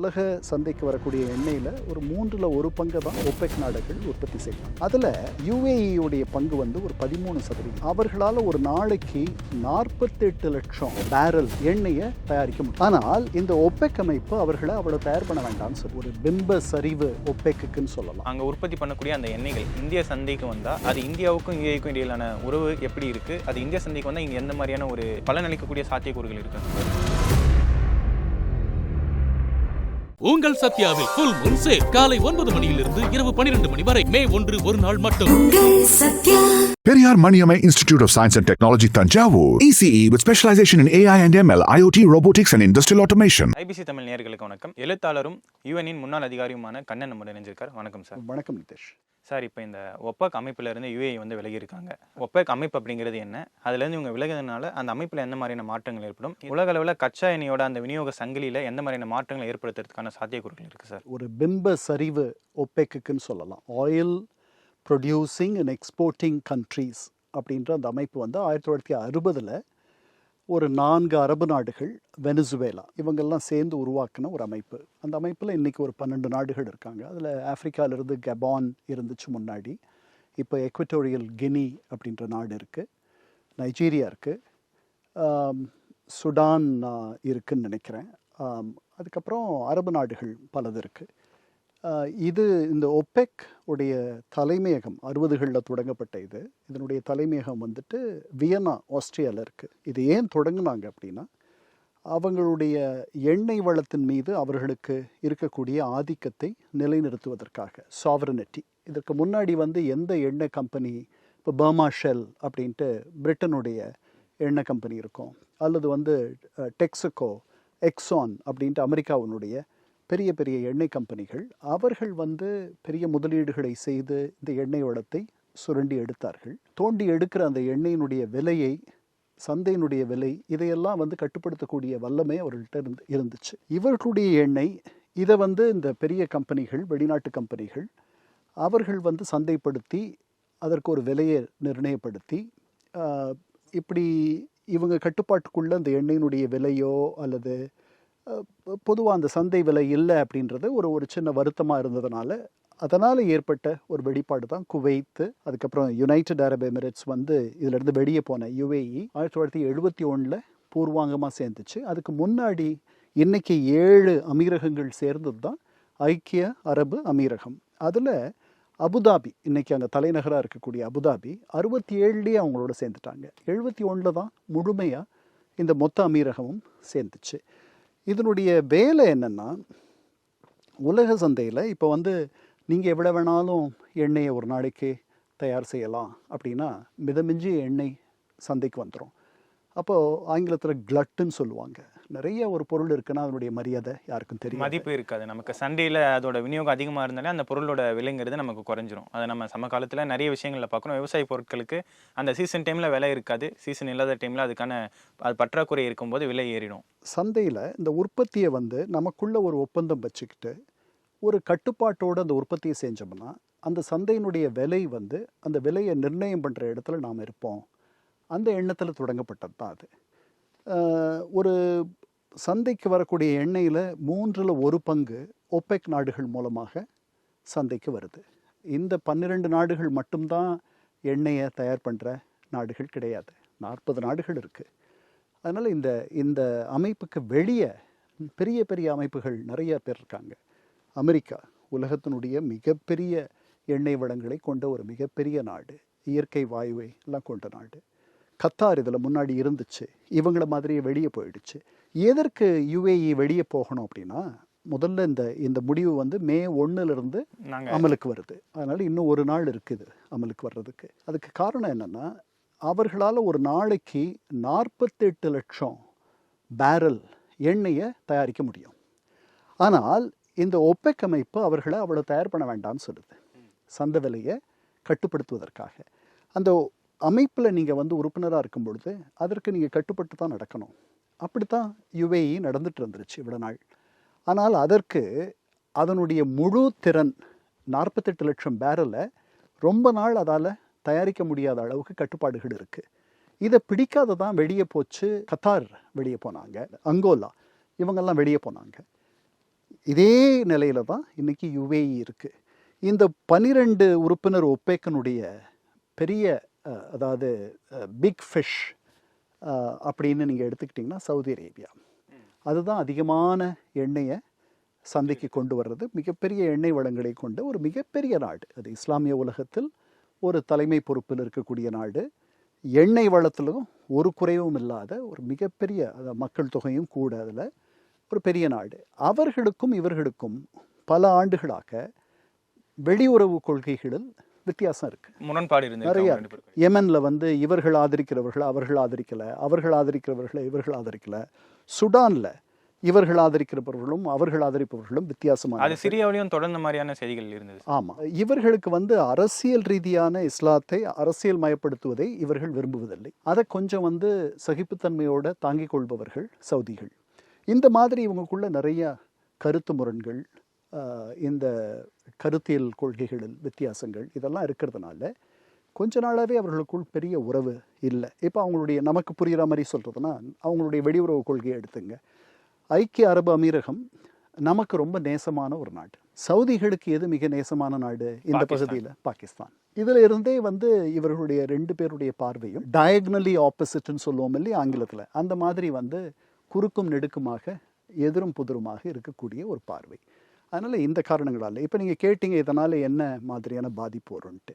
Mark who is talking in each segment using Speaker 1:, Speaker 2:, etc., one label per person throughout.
Speaker 1: உலக சந்தைக்கு வரக்கூடிய எண்ணெயில் ஒரு 1/3 தான் ஒபெக் நாடுகள் உற்பத்தி செய்யும். அதில் யுஏஇயுடைய பங்கு ஒரு 13%. அவர்களால் ஒரு நாளைக்கு 48 லட்சம் பேரல் எண்ணெயை தயாரிக்க முடியும். ஆனால் இந்த ஒபெக் அமைப்பு அவர்களை அவ்வளவு தயார் பண்ண வேண்டாம்னு சொல்லி ஒரு பிம்ப சரிவு ஒபெக்குன்னு சொல்லலாம்.
Speaker 2: அங்கே உற்பத்தி பண்ணக்கூடிய அந்த எண்ணெய்கள் இந்திய சந்தைக்கு வந்தால் அது இந்தியாவுக்கும் யுஏஇக்கும் இடையிலான உறவு எப்படி இருக்கு, அது இந்திய சந்தைக்கு வந்தால் இங்கே எந்த மாதிரியான ஒரு பலனளிக்கக்கூடிய சாத்தியக்கூறுகள் இருக்கு?
Speaker 3: உங்கள் சத்யாவில் ஃபுல் மூன் சேல் காலை 9 மணியிலிருந்து இரவு 12 மணி வரை. மே 1 ஒரு நாள் மட்டும்.
Speaker 4: Periyar Maniamai Institute of Science and Technology, Tanjavur. ECE with specialization in AI and ML, IoT, robotics and industrial automation.
Speaker 2: IBC Tamil நேயர்களுக்கு வணக்கம். எழுத்தாளரும் யுஎனின் முன்னாள் அதிகாரியுமான கண்ணன் நம்முடன் இணைஞ்சிருக்கார். வணக்கம் சார்.
Speaker 1: வணக்கம் நிதேஷ்.
Speaker 2: சார், இப்போ இந்த ஒப்பக் அமைப்பில் இருந்து யுஏஇ விலகி இருக்காங்க. ஒப்பக் அமைப்பு அப்படிங்கிறது என்ன, அதுலேருந்து இவங்க விலகிறதுனால அந்த அமைப்பில் எந்த மாதிரியான மாற்றங்கள் ஏற்படும், உலக அளவில் கச்சா எண்ணெயோட அந்த விநியோக சங்கிலியில் எந்த மாதிரியான மாற்றங்களை ஏற்படுத்துறதுக்கான சாத்தியக்கூறுகள் இருக்குது சார்? ஒரு
Speaker 1: பிம்ப சரிவு ஒப்பெக்குன்னு சொல்லலாம். Oil producing and exporting countries அப்படின்ற அந்த அமைப்பு 1960 ஒரு 4 அரபு நாடுகள், வெனிசுவேலா, இவங்கெல்லாம் சேர்ந்து உருவாக்கின ஒரு அமைப்பு. அந்த அமைப்பில் இன்றைக்கி ஒரு 12 நாடுகள் இருக்காங்க. அதில் ஆஃப்ரிக்காவிலிருந்து கெபான் இருந்துச்சு முன்னாடி. இப்போ எக்வட்டோரியல் கினி அப்படின்ற நாடு இருக்குது, நைஜீரியா இருக்குது, சுடான் இருக்குதுன்னு நினைக்கிறேன். அதுக்கப்புறம் அரபு நாடுகள் பலது இருக்குது. இது இந்த ஒப்பெக் உடைய தலைமையகம் 60களில் தொடங்கப்பட்ட இதனுடைய தலைமையகம் வியன்னா, ஆஸ்திரியாவில் இருக்குது. இது ஏன் தொடங்கினாங்க அப்படின்னா, அவங்களுடைய எண்ணெய் வளத்தின் மீது அவர்களுக்கு இருக்கக்கூடிய ஆதிக்கத்தை நிலைநிறுத்துவதற்காக, சாவரனிட்டி. இதற்கு முன்னாடி எந்த எண்ணெய் கம்பெனி, இப்போ பர்மா ஷெல் அப்படின்ட்டு பிரிட்டனுடைய எண்ணெய் கம்பெனி இருக்கும், அல்லது டெக்ஸிகோ, எக்ஸான் அப்படின்ட்டு அமெரிக்காவினுடைய பெரிய பெரிய எண்ணெய் கம்பெனிகள், அவர்கள் பெரிய முதலீடுகளை செய்து இந்த எண்ணெய் வளத்தை சுரண்டி எடுத்தார்கள். தோண்டி எடுக்கிற அந்த எண்ணெயினுடைய விலையை, சந்தையினுடைய விலை, இதையெல்லாம் கட்டுப்படுத்தக்கூடிய வல்லமை அவர்கள்ட்ட இருந்துச்சு. இவர்களுடைய எண்ணெய் இதை இந்த பெரிய கம்பெனிகள், வெளிநாட்டு கம்பெனிகள், அவர்கள் சந்தைப்படுத்தி அதற்கு ஒரு விலையை நிர்ணயப்படுத்தி, இப்படி இவங்க கட்டுப்பாட்டுக்குள்ள அந்த எண்ணெயினுடைய விலையோ அல்லது பொதுவாக அந்த சந்தை விலை இல்லை அப்படின்றது ஒரு சின்ன வருத்தமாக இருந்ததுனால, அதனால் ஏற்பட்ட ஒரு வெளிப்பாடு தான் குவைத்து, அதுக்கப்புறம் யுனைடெட் அரப் எமிரேட்ஸ் இதிலிருந்து வெளியே போன யுஏஇ 1971 பூர்வாங்கமாக சேர்ந்துச்சு. அதுக்கு முன்னாடி இன்றைக்கி 7 அமீரகங்கள் சேர்ந்தது தான் ஐக்கிய அரபு அமீரகம். அதில் அபுதாபி, இன்றைக்கி அங்கே தலைநகராக இருக்கக்கூடிய அபுதாபி 67 அவங்களோட சேர்ந்துட்டாங்க. 71 தான் முழுமையாக இந்த மொத்த அமீரகமும் சேர்ந்துச்சு. இதனுடைய வேலை என்னென்னா, உலக சந்தையில் இப்போ நீங்கள் எவ்வளோ வேணாலும் எண்ணெயை ஒரு நாளைக்கு தயார் செய்யலாம் அப்படின்னா, மிதமிஞ்சி எண்ணெய் சந்தைக்கு வந்துடும். அப்போது ஆங்கிலத்தில் கிளட்டுன்னு சொல்லுவாங்க. நிறைய ஒரு பொருள் இருக்குன்னா அதனுடைய மரியாதை யாருக்கும் தெரியும்,
Speaker 2: மதிப்பு இருக்காது. நமக்கு சந்தையில் அதோட விநியோகம் அதிகமாக இருந்தாலே அந்த பொருளோட விலைங்கிறது நமக்கு குறைஞ்சிரும். அதை நம்ம சமகாலத்தில் நிறைய விஷயங்களில் பார்க்கணும். விவசாய பொருட்களுக்கு அந்த சீசன் டைமில் விலை இருக்காது, சீசன் இல்லாத டைமில் அதுக்கான அது பற்றாக்குறை இருக்கும்போது விலை ஏறிடும்.
Speaker 1: சந்தையில் இந்த உற்பத்தியை நமக்குள்ள ஒரு ஒப்பந்தம் வச்சுக்கிட்டு ஒரு கட்டுப்பாட்டோடு அந்த உற்பத்தியை செஞ்சோம்னா, அந்த சந்தையினுடைய விலை அந்த விலையை நிர்ணயம் பண்ணுற இடத்துல நாம் இருப்போம். அந்த எண்ணத்தில் தொடங்கப்பட்டது தான் அது. ஒரு சந்தைக்கு வரக்கூடிய எண்ணெயில் 1/3 ஒப்பெக் நாடுகள் மூலமாக சந்தைக்கு வருது. இந்த 12 நாடுகள் மட்டும்தான் எண்ணெயை தயார் பண்ணுற நாடுகள் கிடையாது, 40 நாடுகள் இருக்குது. அதனால் இந்த அமைப்புக்கு வெளியே பெரிய பெரிய அமைப்புகள் நிறைய பேர் இருக்காங்க. அமெரிக்கா உலகத்தினுடைய மிகப்பெரிய எண்ணெய் வளங்களை கொண்ட ஒரு மிகப்பெரிய நாடு, இயற்கை வாயுவை எல்லாம் கொண்ட நாடு. கத்தார் இதில் முன்னாடி இருந்துச்சு, இவங்கள மாதிரியே வெளியே போயிடுச்சு. எதற்கு யுஏஇ வெளியே போகணும் அப்படின்னா, முதல்ல இந்த முடிவு மே 1 அமலுக்கு வருது. அதனால் இன்னும் ஒரு நாள் இருக்குது அமலுக்கு வர்றதுக்கு. அதுக்கு காரணம் என்னென்னா, அவர்களால் ஒரு நாளைக்கு 48 லட்சம் பேரல் எண்ணெயை தயாரிக்க முடியும். ஆனால் இந்த ஒப்பெக் அமைப்பு அவர்களை அவ்வளோ தயார் பண்ண வேண்டாம்னு சொல்லுது, சந்தை விலையை கட்டுப்படுத்துவதற்காக. அந்த அமைப்பில் நீங்கள் உறுப்பினராக இருக்கும் பொழுது அதற்கு நீங்கள் கட்டுப்பட்டு தான் நடக்கணும். அப்படித்தான் யுஏஇ நடந்துட்டு இருந்துருச்சு இவ்வளோ நாள். ஆனால் அதற்கு அதனுடைய முழு திறன் 48 லட்சம் பேரலை ரொம்ப நாள் அதால் தயாரிக்க முடியாத அளவுக்கு கட்டுப்பாடுகள் இருக்குது. இதை பிடிக்காத தான் வெளியே போச்சு. கத்தார் வெளியே போனாங்க, அங்கோலா, இவங்கெல்லாம் வெளியே போனாங்க. இதே நிலையில தான் இன்னைக்கு UAE இருக்குது. இந்த 12 உறுப்பினர் ஒப்பேக்கினுடைய பெரிய அதாவது பிக் ஃபிஷ் அப்படின்னு நீங்கள் எடுத்துக்கிட்டிங்கன்னா சவுதி அரேபியா. அதுதான் அதிகமான எண்ணெயை சந்தைக்கு கொண்டு வர்றது, மிகப்பெரிய எண்ணெய் வளங்களை கொண்ட ஒரு மிகப்பெரிய நாடு. அது இஸ்லாமிய உலகத்தில் ஒரு தலைமை பொறுப்பில் இருக்கக்கூடிய நாடு. எண்ணெய் வளத்திலும் ஒரு குறைவும் இல்லாத ஒரு மிகப்பெரிய மக்கள் தொகையும் கூட அதில் ஒரு பெரிய நாடு. அவர்களுக்கும் இவர்களுக்கும் பல ஆண்டுகளாக வெளியுறவு கொள்கைகளில் வித்தியாசம் இருக்கு,
Speaker 2: முரண்பாடு
Speaker 1: நிறைய இருக்கு. யெமன்ல வந்து இவர்கள் ஆதரிக்கிறவர்கள் அவர்கள் ஆதரிக்கல, அவர்கள் ஆதரிக்கிறவர்களை இவர்கள் ஆதரிக்கல. சுடான்ல இவர்கள் ஆதரிக்கிறவர்களும் அவர்கள் ஆதரிப்பவர்களும் வித்தியாசமான.
Speaker 2: அது சிரியாவிலையும் தொடர்ந்த மாதிரியான செய்திகள் இருந்தது.
Speaker 1: ஆமா, இவர்களுக்கு வந்து அரசியல் ரீதியான இஸ்லாத்தை அரசியல் மயப்படுத்துவதை இவர்கள் விரும்புவதில்லை. அதை கொஞ்சம் வந்து சகிப்புத்தன்மையோட தாங்கிக் கொள்பவர்கள் சவுதிகள். இந்த மாதிரி இவங்களுக்குள்ள நிறைய கருத்து முரண்கள், இந்த கருத்தியல் கொள்கைகளில் வித்தியாசங்கள் இதெல்லாம் இருக்கிறதுனால கொஞ்ச நாளாகவே அவர்களுக்குள் பெரிய உறவு இல்லை. இப்போ அவங்களுடைய நமக்கு புரிகிற மாதிரி சொல்கிறதுனா அவங்களுடைய வெளியுறவு கொள்கையை எடுத்துங்க. ஐக்கிய அரபு அமீரகம் நமக்கு ரொம்ப நேசமான ஒரு நாடு. சவுதிகளுக்கு எது மிக நேசமான நாடு இந்த பகுதியில்? பாகிஸ்தான். இதில் இருந்தே வந்து இவர்களுடைய 2 பேருடைய பார்வையும் டயக்னலி ஆப்போசிட்னு சொல்லுவோம் இல்லையா ஆங்கிலத்தில், அந்த மாதிரி வந்து குறுக்கும் நெடுக்குமாக எதிரும் புதிருமாக இருக்கக்கூடிய ஒரு பார்வை. அதனால் இந்த காரணங்களால் இப்போ நீங்கள் கேட்டீங்க இதனால் என்ன மாதிரியான பாதிப்பு வரும்ன்ட்டு.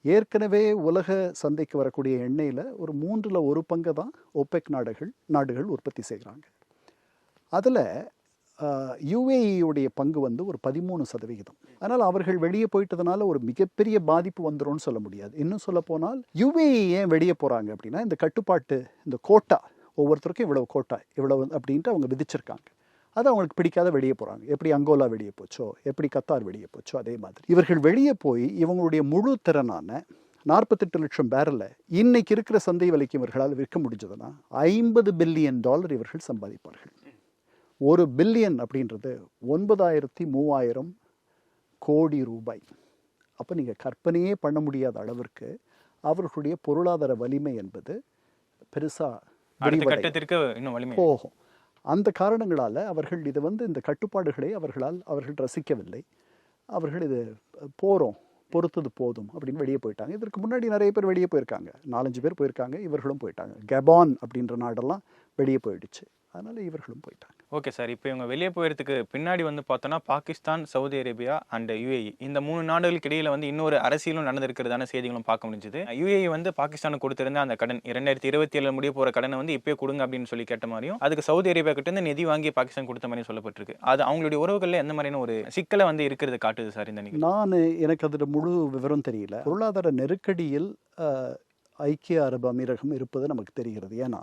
Speaker 1: ஏற்கனவே உலக சந்தைக்கு வரக்கூடிய எண்ணெயில் ஒரு 3ல் 1 பங்கு தான் OPEC நாடுகள் உற்பத்தி செய்கிறாங்க. அதில் UAE பங்கு வந்து ஒரு 13%. அதனால் அவர்கள் வெளியே போயிட்டதுனால ஒரு மிகப்பெரிய பாதிப்பு வந்துரும்னு சொல்ல முடியாது. இன்னும் சொல்ல போனால் UAE ஏன் வெளியே போகிறாங்க அப்படின்னா, இந்த கட்டுப்பாட்டு, இந்த கோட்டா, ஒவ்வொருத்தருக்கும் இவ்வளவு கோட்டா இவ்வளவு அப்படின்ட்டு அவங்க விதிச்சிருக்காங்க. அது அவங்களுக்கு பிடிக்காத வெளியே போகிறாங்க. எப்படி அங்கோலா வெளியே போச்சோ, எப்படி கத்தார் வெளியே போச்சோ, அதே மாதிரி இவர்கள் வெளியே போய் இவங்களுடைய முழு திறனான 48 லட்சம் பேரலை இன்னைக்கு இருக்கிற சந்தை விலைக்கு இவர்களால் விற்க முடிஞ்சதுன்னா $50 பில்லியன் இவர்கள் சம்பாதிப்பார்கள். 1 பில்லியன் அப்படின்றது 9,3000 கோடி ரூபாய். அப்போ நீங்கள் கற்பனையே பண்ண முடியாத அளவிற்கு அவர்களுடைய பொருளாதார வலிமை என்பது பெருசாக போகும். அந்த காரணங்களால் அவர்கள் இதை வந்து இந்த கட்டுப்பாடுகளை அவர்கள் ரசிக்கவில்லை. அவர்கள் இது பொறுத்தது போதும் அப்படின்னு வெளியே போயிட்டாங்க. இதற்கு முன்னாடி நிறைய பேர் வெளியே போயிருக்காங்க, 4-5 பேர் போயிருக்காங்க, இவர்களும் போயிட்டாங்க. கெபான் அப்படின்ற நாடெல்லாம் வெளியே போயிடுச்சு, அதனால இவர்களும் போயிட்டாங்க.
Speaker 2: ஓகே சார், இப்போ இவங்க வெளியே போகிறதுக்கு பின்னாடி வந்து பார்த்தோன்னா Pakistan, Saudi Arabia and UAE இந்த 3 நாடுகளுக்கு இடையில வந்து இன்னொரு அரசியலும் நடந்திருக்கிறதான செய்திகளும் பார்க்க முடிஞ்சுது. UAE வந்து பாகிஸ்தானுக்கு கொடுத்திருந்த அந்த கடன் 2027 முடிய போகிற கடனை வந்து இப்போயே கொடுங்க அப்படின்னு சொல்லி கேட்ட மாதிரியும், அதுக்கு சவுதி அரேபியா கிட்ட இருந்து நிதி வாங்கி பாகிஸ்தான் கொடுத்த மாதிரியும் சொல்லப்பட்டிருக்கு. அது அவங்களுடைய உறவுகளில் எந்த மாதிரியான ஒரு சிக்கலை வந்து இருக்கிறது காட்டுது சார் இந்த நிகழ்வு?
Speaker 1: எனக்கு அதோட முழு விவரம் தெரியல. பொருளாதார நெருக்கடியில் ஐக்கிய அரபு அமீரகம் இருப்பது நமக்கு தெரிகிறது. ஏன்னா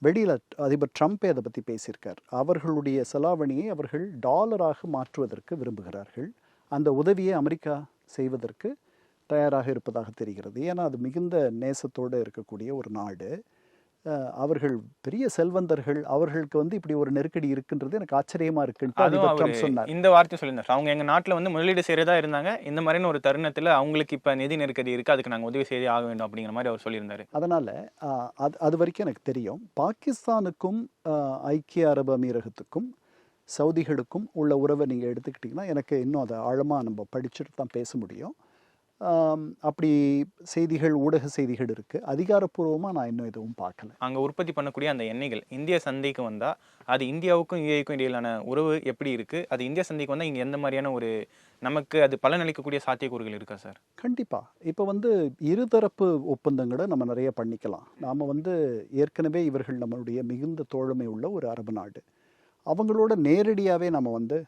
Speaker 1: வெளியில் அதிபர் ட்ரம்ப்பே அதை பற்றி பேசியிருக்கார். அவர்களுடைய செலாவணியை அவர்கள் டாலராக மாற்றுவதற்கு விரும்புகிறார்கள். அந்த உதவியை அமெரிக்கா செய்வதற்கு தயாராக இருப்பதாக தெரிகிறது. ஏன்னா அது மிகுந்த நேசத்தோடு இருக்கக்கூடிய ஒரு நாடு. அவர்கள் பெரிய செல்வந்தர்கள். அவர்களுக்கு வந்து இப்படி ஒரு நெருக்கடி இருக்குன்றது எனக்கு ஆச்சரியமா இருக்குன்னு சொன்னார்.
Speaker 2: இந்த வார்த்தை சொல்லியிருந்தார். அவங்க எங்க நாட்டில் வந்து முதலீடு செய்யறதா இருந்தாங்க, இந்த மாதிரியான ஒரு தருணத்தில் அவங்களுக்கு இப்போ நிதி நெருக்கடி இருக்கு, அதுக்கு நாங்கள் உதவி செய்ய ஆக வேண்டும் அப்படிங்கிற மாதிரி அவர் சொல்லியிருந்தாரு.
Speaker 1: அதனால அது வரைக்கும் எனக்கு தெரியும். பாகிஸ்தானுக்கும் ஐக்கிய அரபு அமீரகத்துக்கும் சவுதிகளுக்கும் உள்ள உறவை நீங்கள் எடுத்துக்கிட்டிங்கன்னா எனக்கு இன்னும் அதை ஆழமாக நம்ம படிச்சுட்டு தான் பேச முடியும். அப்படி செய்திகள், ஊடக செய்திகள் இருக்குது. அதிகாரப்பூர்வமாக நான் இன்னும் எதுவும் பார்க்கல.
Speaker 2: அங்கே உற்பத்தி பண்ணக்கூடிய அந்த எண்ணெய்கள் இந்திய சந்தைக்கு வந்தால் அது இந்தியாவுக்கும் UAEக்கும் இடையிலான உறவு எப்படி இருக்குது? அது இந்திய சந்தைக்கு வந்தால் இங்கே எந்த மாதிரியான ஒரு நமக்கு அது பலனளிக்கக்கூடிய சாத்தியக்கூறுகள் இருக்கா சார்?
Speaker 1: கண்டிப்பாக. இப்போ வந்து இருதரப்பு ஒப்பந்தங்களை நம்ம நிறைய பண்ணிக்கலாம். நாம் வந்து ஏற்கனவே இவர்கள் நம்மளுடைய மிகுந்த தோழமை உள்ள ஒரு அரபு நாடு. அவங்களோட நேரடியாகவே நம்ம வந்து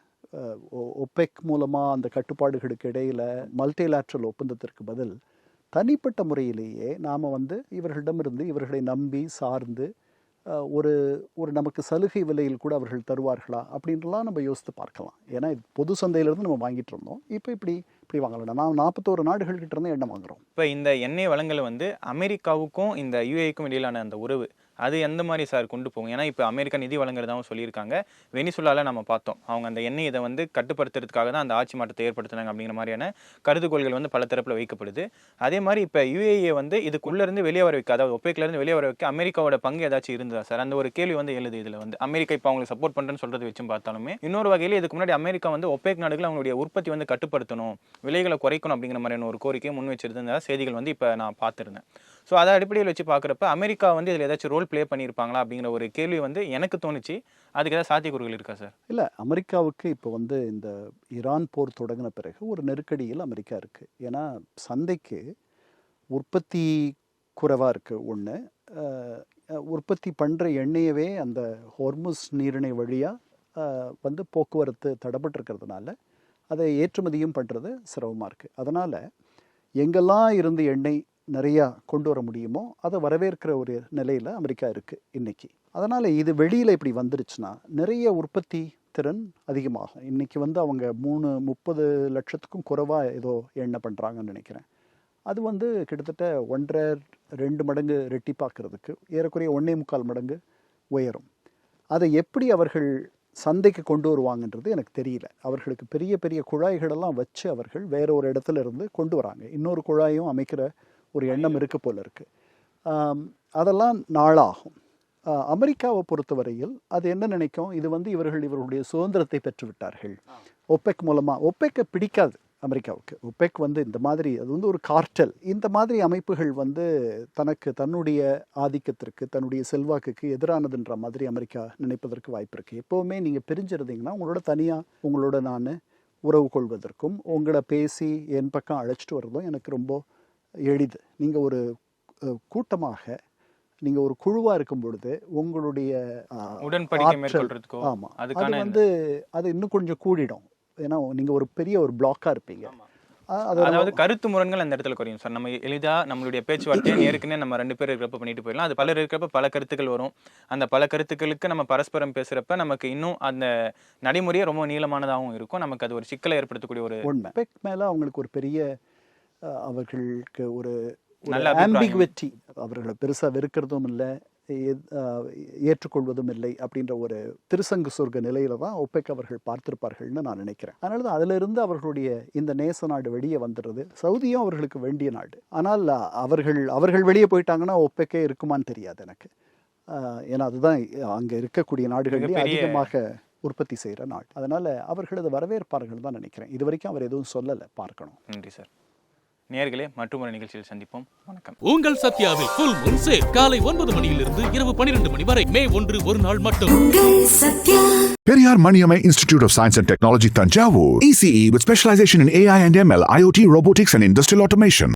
Speaker 1: OPEC மூலமாக அந்த கட்டுப்பாடுகளுக்கு இடையில் மல்டிலேட்ரல் ஒப்பந்தத்திற்கு பதில் தனிப்பட்ட முறையிலேயே நாம் வந்து இவர்களிடமிருந்து இவர்களை நம்பி சார்ந்து ஒரு நமக்கு சலுகை விலையில் கூட அவர்கள் தருவார்களா அப்படின்லாம் நம்ம யோசித்து பார்க்கலாம். ஏன்னா பொது சந்தையிலேருந்து நம்ம வாங்கிட்டு இருந்தோம், இப்போ இப்படி வாங்கலாம். நான் 41 நாடுகள்கிட்ட இருந்து எண்ணெய் வாங்குகிறோம்.
Speaker 2: இப்போ இந்த எண்ணெய் வளங்களை வந்து அமெரிக்காவுக்கும் இந்த UAEக்கும் இடையிலான அந்த உறவு அது எந்த மாதிரி சார் கொண்டு போகும்? ஏன்னா இப்போ அமெரிக்கா நிதி வழங்குறதாகவும் சொல்லியிருக்காங்க. வெனிசுலாவில் நம்ம பார்த்தோம், அவங்க அந்த எண்ணெய் இதை வந்து கட்டுப்படுத்துறதுக்காக தான் அந்த ஆட்சி மாற்றத்தை ஏற்படுத்தினாங்க அப்படிங்கிற மாதிரியான கருதுகோள்கள் வந்து பல தரப்பில் வைக்கப்படுது. அதே மாதிரி இப்போ யுஏஇ வந்து இதுக்குள்ளேருந்து வெளியே வர வைக்க, அதாவது ஒப்பேக்லேருந்து வெளியே வர வைக்க அமெரிக்காவோட பங்கு ஏதாச்சும் இருந்ததா சார்? அந்த ஒரு கேள்வி வந்து எழுது. இதில் வந்து அமெரிக்கா இப்போ அவங்களுக்கு சப்போர்ட் பண்ணுறேன்னு சொல்கிறது வச்சும் பார்த்தாலுமே இன்னொரு வகையில் இதுக்கு முன்னாடி அமெரிக்கா வந்து ஒப்பேக் நாடுகள் அவங்களுடைய உற்பத்தி வந்து கட்டுப்படுத்தணும், விலைகளை குறைக்கணும் அப்படிங்கிற மாதிரியான ஒரு கோரிக்கையை முன் வச்சிருந்த செய்திகள் வந்து இப்போ நான் பார்த்துருந்தேன். ஸோ அதை அடிப்படையில் வச்சு பார்க்குறப்ப அமெரிக்கா வந்து இதில் ஏதாச்சும் ரோல் ப்ளே பண்ணியிருப்பாங்களா அப்படிங்கிற ஒரு கேள்வி வந்து எனக்கு தோணுச்சு. அதுக்கு ஏதாவது சாத்தியக்கூறுகள் இருக்கா சார்?
Speaker 1: இல்லை, அமெரிக்காவுக்கு இப்போ வந்து இந்த ஈரான் போர் தொடங்கின பிறகு ஒரு நெருக்கடியில் அமெரிக்கா இருக்குது. ஏன்னா சந்தைக்கு உற்பத்தி குறைவாக இருக்குது. ஒன்று, உற்பத்தி பண்ணுற எண்ணெயவே அந்த ஹோர்முஸ் நீரிணை வழியாக வந்து போக்குவரத்து தடைப்பட்டிருக்கிறதுனால அதை ஏற்றுமதியும் பண்ணுறது சிரமமாக இருக்குது. அதனால் எங்கெல்லாம் இருந்து எண்ணெய் நிறையா கொண்டு வர முடியுமோ அதை வரவேற்கிற ஒரு நிலையில் அமெரிக்கா இருக்குது இன்றைக்கி. அதனால் இது வெளியில் இப்படி வந்துருச்சுன்னா நிறைய உற்பத்தி திறன் அதிகமாகும். இன்றைக்கி வந்து அவங்க 30 லட்சத்துக்கும் குறைவாக ஏதோ எண்ணெய் பண்ணுறாங்கன்னு நினைக்கிறேன். அது வந்து கிட்டத்தட்ட 1.5-2 மடங்கு ரெட்டிப்பாக்குறதுக்கு ஏறக்குறைய 1.25 மடங்கு உயரும். அதை எப்படி அவர்கள் சந்தைக்கு கொண்டு வருவாங்கன்றது எனக்கு தெரியல. அவர்களுக்கு பெரிய பெரிய குழாய்களெல்லாம் வச்சு அவர்கள் வேற ஒரு இடத்துல இருந்து கொண்டு வராங்க. இன்னொரு குழாயும் அமைக்கிற ஒரு எண்ணம் இருக்க போல இருக்குது. அதெல்லாம் நாளாகும். அமெரிக்காவை பொறுத்தவரையில் அது என்ன நினைக்கும், இது வந்து இவர்களுடைய சுதந்திரத்தை பெற்று விட்டார்கள் ஒப்பெக் மூலமாக. ஒப்பெக்கை பிடிக்காது அமெரிக்காவுக்கு. ஒப்பெக் வந்து இந்த மாதிரி, அது வந்து ஒரு கார்டல். இந்த மாதிரி அமைப்புகள் வந்து தன்னுடைய ஆதிக்கத்திற்கு, தன்னுடைய செல்வாக்குக்கு எதிரானதுன்ற மாதிரி அமெரிக்கா நினைப்பதற்கு வாய்ப்பு இருக்குது. எப்போவுமே நீங்கள் பிரிஞ்சிருந்தீங்கன்னா உங்களோட தனியாக உங்களோட நான் உறவு கொள்வதற்கும் உங்களை பேசி என் பக்கம் அழைச்சிட்டு வர்றதும் எனக்கு ரொம்ப எளிது. நீங்கள் ஒரு கூட்டமாக, நீங்கள் ஒரு குழுவாக இருக்கும் பொழுது உங்களுடைய
Speaker 2: உடன்படிக்கை மேற்கொள்றதுக்கோ,
Speaker 1: ஆமாம், அது வந்து அது இன்னும் கொஞ்சம் கூடிடும். ஏன்னா நீங்கள் ஒரு பெரிய ஒரு பிளாக்காக இருப்பீங்க.
Speaker 2: அதாவது கருத்து முரண்கள் அந்த இடத்துல குறையும் சார். நம்ம எளிதாக நம்மளுடைய பேச்சுவார்த்தையை ஏற்கனவே நம்ம 2 பேர் இருக்கிறப்ப பண்ணிட்டு போயிடலாம். அது பலர் இருக்கிறப்ப பல கருத்துக்கள் வரும். அந்த பல கருத்துக்களுக்கு நம்ம பரஸ்பரம் பேசுகிறப்ப நமக்கு இன்னும் அந்த நடைமுறையே ரொம்ப நீளமானதாகவும் இருக்கும். நமக்கு அது ஒரு சிக்கலை ஏற்படுத்தக்கூடிய ஒரு
Speaker 1: உண்மை. ஒப்பெக் மேலே அவங்களுக்கு ஒரு பெரிய அவர்களுக்கு ஒரு ஆம்பிகுவிட்டி, அவர்களை பெருசாக வெறுக்கிறதும் இல்லை, ஏற்றுக்கொள்வதும் இல்லை அப்படின்ற ஒரு திருசங்கு சொர்க்க நிலையில தான் ஒப்பெக் அவர்கள் பார்த்திருப்பார்கள்னு நான் நினைக்கிறேன். அதனால தான் அதிலிருந்து அவர்களுடைய இந்த நேச நாடு வெளியே வந்துடுறது. சவுதியும் அவர்களுக்கு வேண்டிய நாடு. ஆனால் அவர்கள் வெளியே போயிட்டாங்கன்னா ஒப்பெக்கே இருக்குமான்னு தெரியாது எனக்கு. ஏன்னா அதுதான் அங்கே இருக்கக்கூடிய நாடுகளிலே அதிகமாக உற்பத்தி செய்கிற நாடு. அதனால அவர்கள் அதை வரவேற்பார்கள் தான் நினைக்கிறேன். இது வரைக்கும் அவர் எதுவும் சொல்லலை, பார்க்கணும்.
Speaker 2: நன்றி சார். நேயர்களே, மற்றொரு நிகழ்ச்சியில் சந்திப்போம். வணக்கம்.
Speaker 3: உங்கள் சத்யாவில் ஃபுல் மூன் சேல் காலை 9 மணியிலிருந்து இரவு 12 மணி வரை மே 1 ஒரு நாள் மட்டும்.
Speaker 4: Periyar Maniamai Institute of Science and Technology, Tanjavur. ECE with specialization in AI and ML, IoT, robotics and industrial automation.